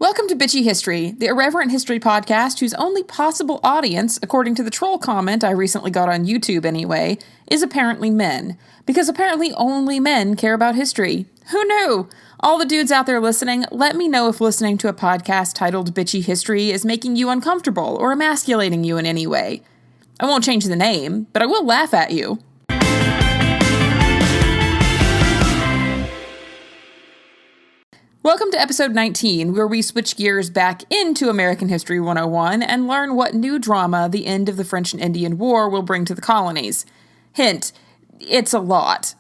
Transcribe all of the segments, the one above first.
Welcome to Bitchy History, the irreverent history podcast whose only possible audience, according to the troll comment I recently got on YouTube anyway, is apparently men. Because apparently only men care about history. Who knew? All the dudes out there listening, let me know if listening to a podcast titled Bitchy History is making you uncomfortable or emasculating you in any way. I won't change the name, but I will laugh at you. Welcome to episode 19, where we switch gears back into American History 101 and learn what new drama the end of the French and Indian War will bring to the colonies. Hint, it's a lot.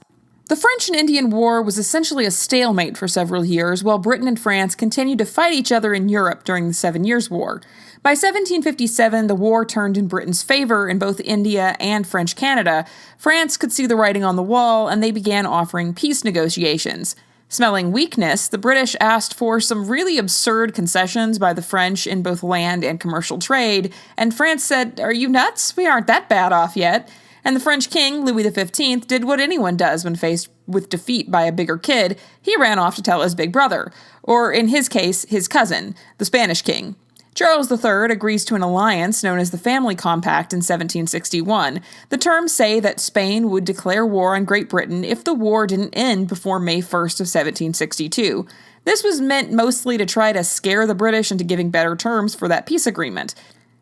The French and Indian War was essentially a stalemate for several years, while Britain and France continued to fight each other in Europe during the 7 Years' War. By 1757, the war turned in Britain's favor in both India and French Canada. France could see the writing on the wall, and they began offering peace negotiations. Smelling weakness, the British asked for some really absurd concessions by the French in both land and commercial trade, and France said, "Are you nuts? We aren't that bad off yet." And the French king, Louis XV, did what anyone does when faced with defeat by a bigger kid. He ran off to tell his big brother, or in his case, his cousin, the Spanish king. Charles III agrees to an alliance known as the Family Compact in 1761. The terms say that Spain would declare war on Great Britain if the war didn't end before May 1st of 1762. This was meant mostly to try to scare the British into giving better terms for that peace agreement.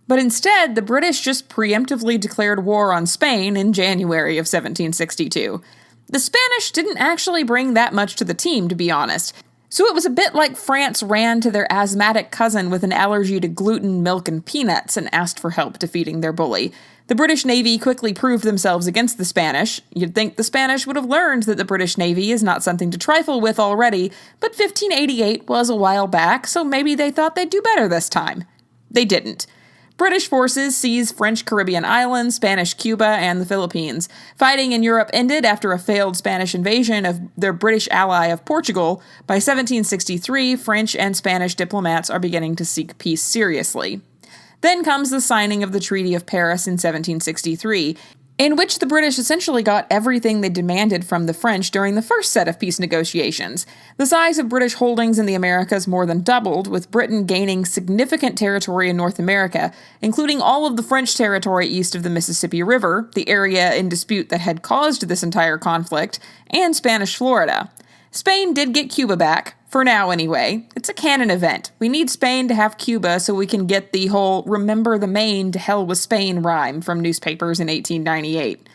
But instead, the British just preemptively declared war on Spain in January of 1762. The Spanish didn't actually bring that much to the team, to be honest. So it was a bit like France ran to their asthmatic cousin with an allergy to gluten, milk, and peanuts and asked for help defeating their bully. The British Navy quickly proved themselves against the Spanish. You'd think the Spanish would have learned that the British Navy is not something to trifle with already, but 1588 was a while back, so maybe they thought they'd do better this time. They didn't. British forces seized French Caribbean islands, Spanish Cuba, and the Philippines. Fighting in Europe ended after a failed Spanish invasion of their British ally of Portugal. By 1763, French and Spanish diplomats are beginning to seek peace seriously. Then comes the signing of the Treaty of Paris in 1763, in which the British essentially got everything they demanded from the French during the first set of peace negotiations. The size of British holdings in the Americas more than doubled, with Britain gaining significant territory in North America, including all of the French territory east of the Mississippi River, the area in dispute that had caused this entire conflict, and Spanish Florida. Spain did get Cuba back, for now anyway. It's a canon event. We need Spain to have Cuba so we can get the whole "remember the Maine to hell with Spain" rhyme from newspapers in 1898.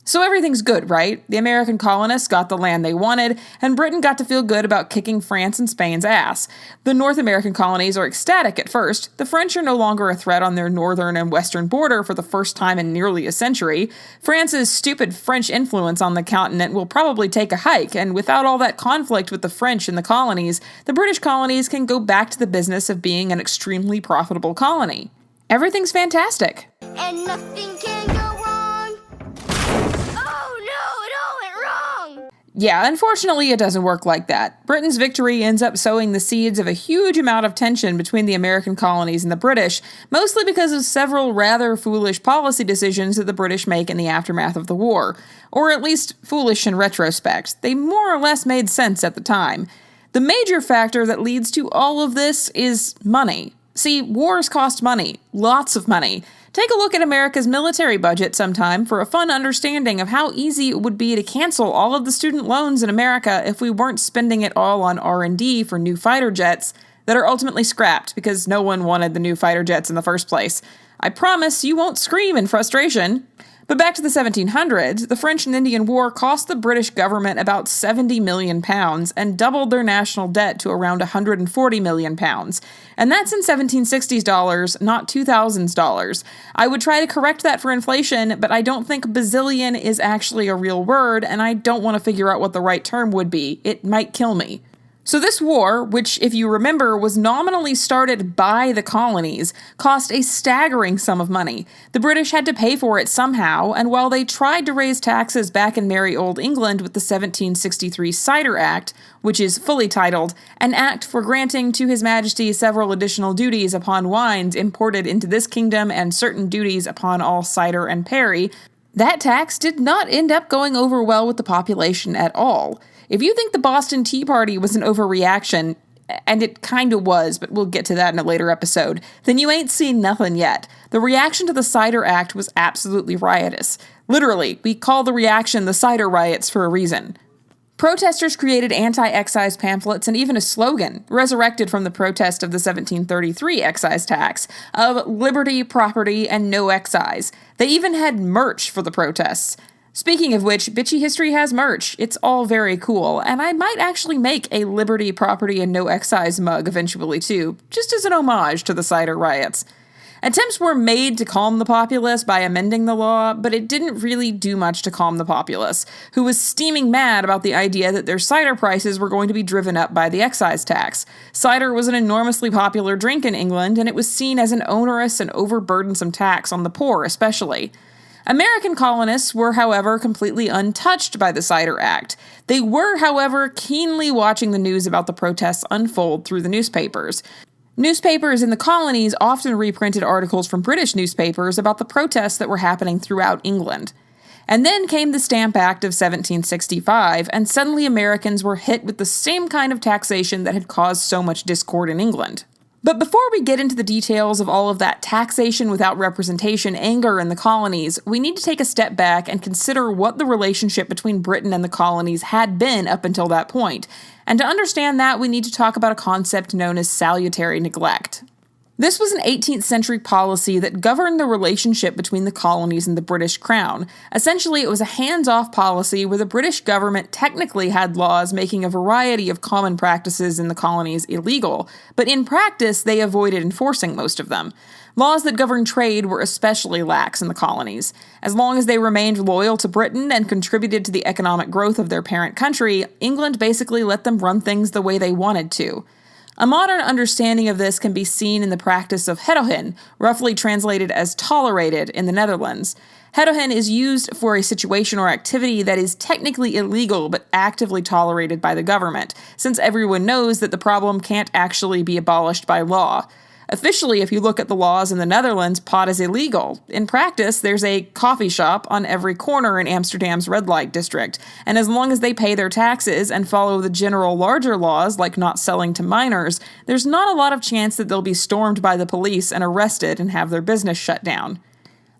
So everything's good, right? The American colonists got the land they wanted, and Britain got to feel good about kicking France and Spain's ass. The North American colonies are ecstatic at first. The French are no longer a threat on their northern and western border for the first time in nearly a century. France's stupid French influence on the continent will probably take a hike, and without all that conflict with the French in the colonies, the British colonies can go back to the business of being an extremely profitable colony. Everything's fantastic. And nothing can go wrong. Oh no, it all went wrong. Yeah, unfortunately it doesn't work like that. Britain's victory ends up sowing the seeds of a huge amount of tension between the American colonies and the British, mostly because of several rather foolish policy decisions that the British make in the aftermath of the war. Or at least foolish in retrospect. They more or less made sense at the time. The major factor that leads to all of this is money. See, wars cost money. Lots of money. Take a look at America's military budget sometime for a fun understanding of how easy it would be to cancel all of the student loans in America if we weren't spending it all on R&D for new fighter jets that are ultimately scrapped because no one wanted the new fighter jets in the first place. I promise you won't scream in frustration. But back to the 1700s, the French and Indian War cost the British government about £70 million and doubled their national debt to around £140 million. And that's in 1760s dollars, not 2000s dollars. I would try to correct that for inflation, but I don't think bazillion is actually a real word, and I don't want to figure out what the right term would be. It might kill me. So this war, which, if you remember, was nominally started by the colonies, cost a staggering sum of money. The British had to pay for it somehow, and while they tried to raise taxes back in merry old England with the 1763 Cyder Act, which is fully titled, "An Act for Granting to His Majesty Several Additional Duties upon Wines Imported into this Kingdom and Certain Duties upon all Cider and Perry," that tax did not end up going over well with the population at all. If you think the Boston Tea Party was an overreaction, and it kinda was, but we'll get to that in a later episode, then you ain't seen nothing yet. The reaction to the Cyder Act was absolutely riotous. Literally, we call the reaction the Cyder Riots for a reason. Protesters created anti-excise pamphlets and even a slogan, resurrected from the protest of the 1733 excise tax, of liberty, property, and no excise. They even had merch for the protests. Speaking of which, Bitchy History has merch. It's all very cool, and I might actually make a liberty, property, and no excise mug eventually too, just as an homage to the Cyder Riots. Attempts were made to calm the populace by amending the law, but it didn't really do much to calm the populace, who was steaming mad about the idea that their cider prices were going to be driven up by the excise tax. Cider was an enormously popular drink in England, and it was seen as an onerous and overburdensome tax on the poor especially. American colonists were, however, completely untouched by the Cyder Act. They were, however, keenly watching the news about the protests unfold through the newspapers. Newspapers in the colonies often reprinted articles from British newspapers about the protests that were happening throughout England. And then came the Stamp Act of 1765, and suddenly Americans were hit with the same kind of taxation that had caused so much discord in England. But before we get into the details of all of that taxation without representation anger in the colonies, we need to take a step back and consider what the relationship between Britain and the colonies had been up until that point. And to understand that, we need to talk about a concept known as salutary neglect. This was an 18th century policy that governed the relationship between the colonies and the British Crown. Essentially, it was a hands-off policy where the British government technically had laws making a variety of common practices in the colonies illegal, but in practice, they avoided enforcing most of them. Laws that governed trade were especially lax in the colonies. As long as they remained loyal to Britain and contributed to the economic growth of their parent country, England basically let them run things the way they wanted to. A modern understanding of this can be seen in the practice of heddohen, roughly translated as tolerated in the Netherlands. Heddohen is used for a situation or activity that is technically illegal but actively tolerated by the government, since everyone knows that the problem can't actually be abolished by law. Officially, if you look at the laws in the Netherlands, pot is illegal. In practice, there's a coffee shop on every corner in Amsterdam's red light district, and as long as they pay their taxes and follow the general larger laws like not selling to minors, there's not a lot of chance that they'll be stormed by the police and arrested and have their business shut down.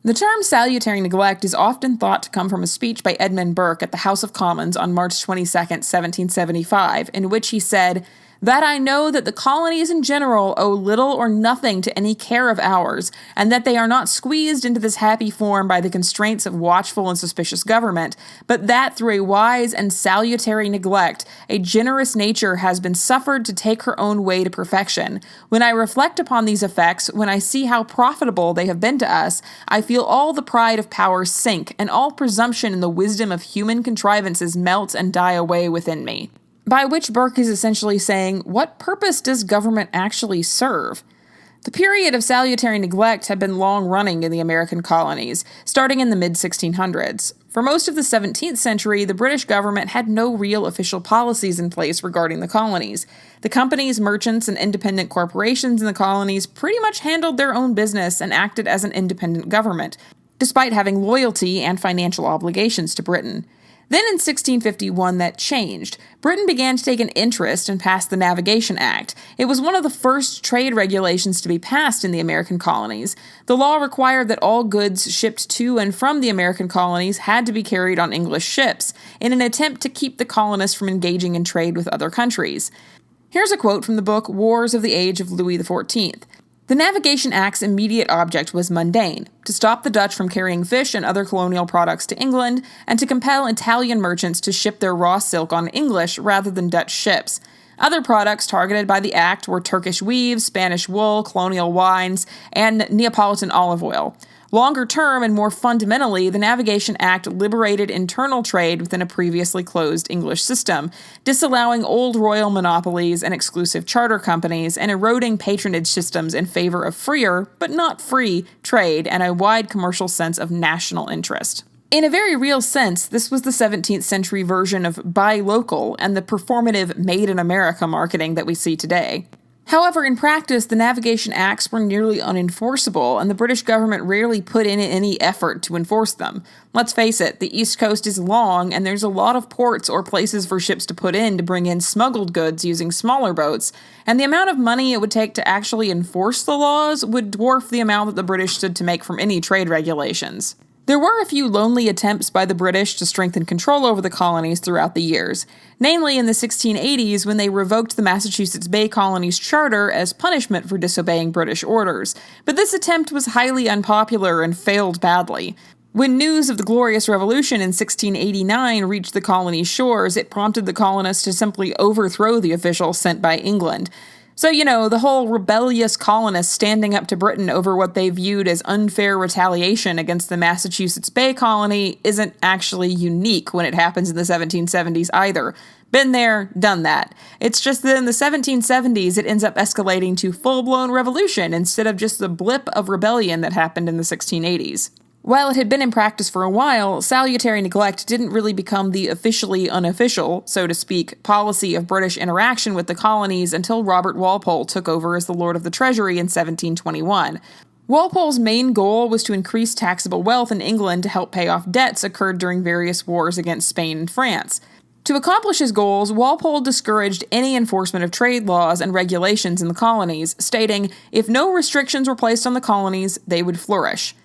The term salutary neglect is often thought to come from a speech by Edmund Burke at the House of Commons on March 22, 1775, in which he said, "That I know that the colonies in general owe little or nothing to any care of ours, and that they are not squeezed into this happy form by the constraints of watchful and suspicious government, but that through a wise and salutary neglect, a generous nature has been suffered to take her own way to perfection. When I reflect upon these effects, when I see how profitable they have been to us, I feel all the pride of power sink, and all presumption in the wisdom of human contrivances melt and die away within me." By which Burke is essentially saying, what purpose does government actually serve? The period of salutary neglect had been long running in the American colonies, starting in the mid-1600s. For most of the 17th century, the British government had no real official policies in place regarding the colonies. The companies, merchants, and independent corporations in the colonies pretty much handled their own business and acted as an independent government, despite having loyalty and financial obligations to Britain. Then in 1651 that changed. Britain began to take an interest and passed the Navigation Act. It was one of the first trade regulations to be passed in the American colonies. The law required that all goods shipped to and from the American colonies had to be carried on English ships, in an attempt to keep the colonists from engaging in trade with other countries. Here's a quote from the book Wars of the Age of Louis XIV. The Navigation Act's immediate object was mundane, to stop the Dutch from carrying fish and other colonial products to England, and to compel Italian merchants to ship their raw silk on English rather than Dutch ships. Other products targeted by the Act were Turkish weaves, Spanish wool, colonial wines, and Neapolitan olive oil. Longer term and more fundamentally, the Navigation Act liberated internal trade within a previously closed English system, disallowing old royal monopolies and exclusive charter companies and eroding patronage systems in favor of freer, but not free, trade and a wide commercial sense of national interest. In a very real sense, this was the 17th century version of buy local and the performative made in America marketing that we see today. However, in practice, the Navigation Acts were nearly unenforceable, and the British government rarely put in any effort to enforce them. Let's face it, the East Coast is long, and there's a lot of ports or places for ships to put in to bring in smuggled goods using smaller boats, and the amount of money it would take to actually enforce the laws would dwarf the amount that the British stood to make from any trade regulations. There were a few lonely attempts by the British to strengthen control over the colonies throughout the years, namely in the 1680s when they revoked the Massachusetts Bay Colony's charter as punishment for disobeying British orders, but this attempt was highly unpopular and failed badly. When news of the Glorious Revolution in 1689 reached the colony's shores, it prompted the colonists to simply overthrow the officials sent by England. So, the whole rebellious colonists standing up to Britain over what they viewed as unfair retaliation against the Massachusetts Bay Colony isn't actually unique when it happens in the 1770s either. Been there, done that. It's just that in the 1770s, it ends up escalating to full-blown revolution instead of just the blip of rebellion that happened in the 1680s. While it had been in practice for a while, salutary neglect didn't really become the officially unofficial, so to speak, policy of British interaction with the colonies until Robert Walpole took over as the Lord of the Treasury in 1721. Walpole's main goal was to increase taxable wealth in England to help pay off debts incurred during various wars against Spain and France. To accomplish his goals, Walpole discouraged any enforcement of trade laws and regulations in the colonies, stating, if no restrictions were placed on the colonies, they would flourish.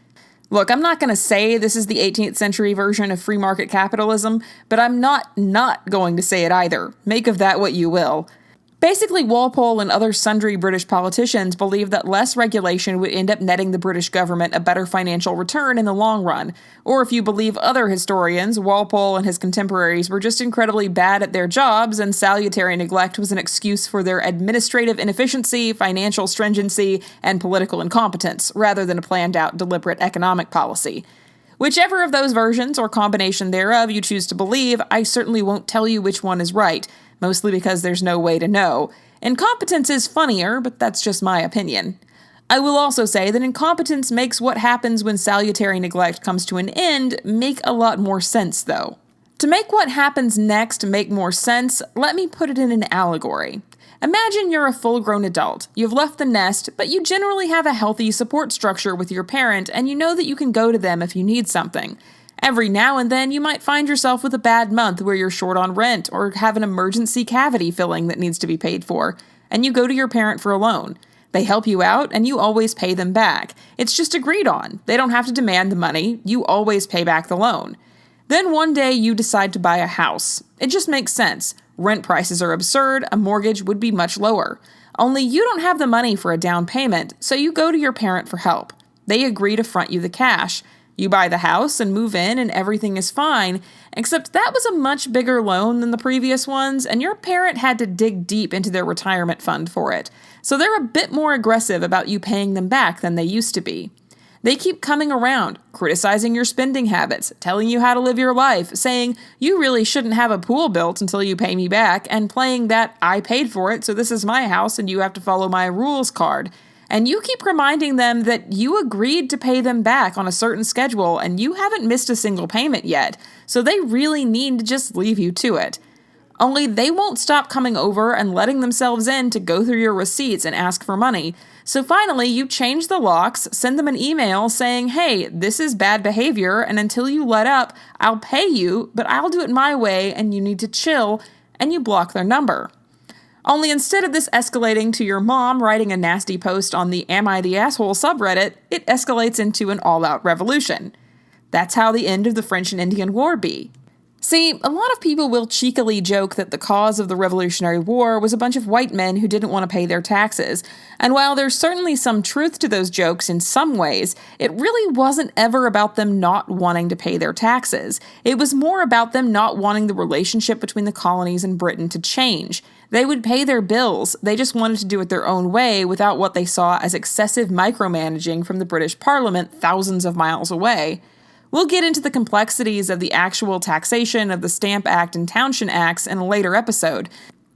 Look, I'm not going to say this is the 18th century version of free market capitalism, but I'm not going to say it either. Make of that what you will. Basically, Walpole and other sundry British politicians believed that less regulation would end up netting the British government a better financial return in the long run. Or if you believe other historians, Walpole and his contemporaries were just incredibly bad at their jobs, and salutary neglect was an excuse for their administrative inefficiency, financial stringency, and political incompetence, rather than a planned-out, deliberate economic policy. Whichever of those versions or combination thereof you choose to believe, I certainly won't tell you which one is right, mostly because there's no way to know. Incompetence is funnier, but that's just my opinion. I will also say that incompetence makes what happens when salutary neglect comes to an end make a lot more sense, though. To make what happens next make more sense, let me put it in an allegory. Imagine you're a full-grown adult. You've left the nest, but you generally have a healthy support structure with your parent, and you know that you can go to them if you need something. Every now and then, you might find yourself with a bad month where you're short on rent or have an emergency cavity filling that needs to be paid for, and you go to your parent for a loan. They help you out, and you always pay them back. It's just agreed on. They don't have to demand the money. You always pay back the loan. Then one day, you decide to buy a house. It just makes sense. Rent prices are absurd, a mortgage would be much lower. Only you don't have the money for a down payment, so you go to your parent for help. They agree to front you the cash. You buy the house and move in and everything is fine, except that was a much bigger loan than the previous ones, and your parent had to dig deep into their retirement fund for it. So they're a bit more aggressive about you paying them back than they used to be. They keep coming around, criticizing your spending habits, telling you how to live your life, saying you really shouldn't have a pool built until you pay me back, and playing that I paid for it, so this is my house and you have to follow my rules card. And you keep reminding them that you agreed to pay them back on a certain schedule and you haven't missed a single payment yet, so they really need to just leave you to it. Only they won't stop coming over and letting themselves in to go through your receipts and ask for money. So finally, you change the locks, send them an email saying, hey, this is bad behavior, and until you let up, I'll pay you, but I'll do it my way and you need to chill, and you block their number. Only instead of this escalating to your mom writing a nasty post on the Am I the Asshole subreddit, it escalates into an all-out revolution. That's how the end of the French and Indian War be. See, a lot of people will cheekily joke that the cause of the Revolutionary War was a bunch of white men who didn't want to pay their taxes, and while there's certainly some truth to those jokes in some ways, it really wasn't ever about them not wanting to pay their taxes. It was more about them not wanting the relationship between the colonies and Britain to change. They would pay their bills, they just wanted to do it their own way without what they saw as excessive micromanaging from the British Parliament thousands of miles away. We'll get into the complexities of the actual taxation of the Stamp Act and Townshend Acts in a later episode,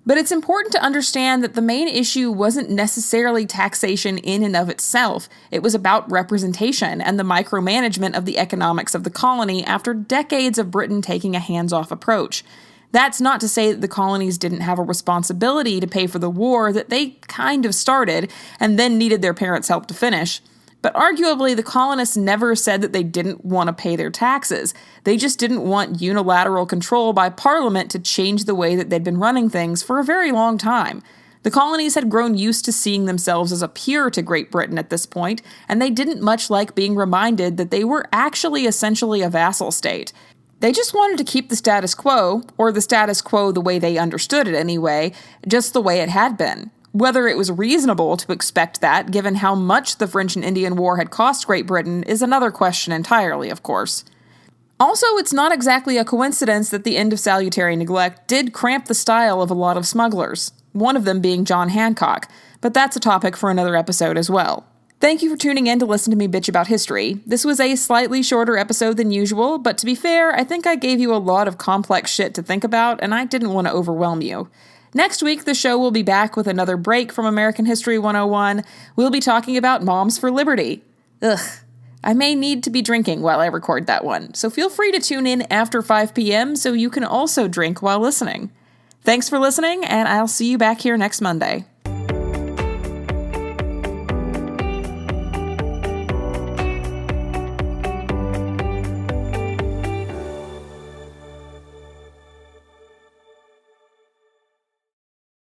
but it's important to understand that the main issue wasn't necessarily taxation in and of itself. It was about representation and the micromanagement of the economics of the colony after decades of Britain taking a hands-off approach. That's not to say that the colonies didn't have a responsibility to pay for the war that they kind of started and then needed their parents' help to finish. But arguably, the colonists never said that they didn't want to pay their taxes. They just didn't want unilateral control by Parliament to change the way that they'd been running things for a very long time. The colonies had grown used to seeing themselves as a peer to Great Britain at this point, and they didn't much like being reminded that they were actually essentially a vassal state. They just wanted to keep the status quo, or the status quo the way they understood it anyway, just the way it had been. Whether it was reasonable to expect that, given how much the French and Indian War had cost Great Britain, is another question entirely, of course. Also, it's not exactly a coincidence that the end of Salutary Neglect did cramp the style of a lot of smugglers, one of them being John Hancock, but that's a topic for another episode as well. Thank you for tuning in to listen to me bitch about history. This was a slightly shorter episode than usual, but to be fair, I think I gave you a lot of complex shit to think about, and I didn't want to overwhelm you. Next week, the show will be back with another break from American History 101. We'll be talking about Moms for Liberty. Ugh. I may need to be drinking while I record that one, so feel free to tune in after 5 p.m. so you can also drink while listening. Thanks for listening, and I'll see you back here next Monday.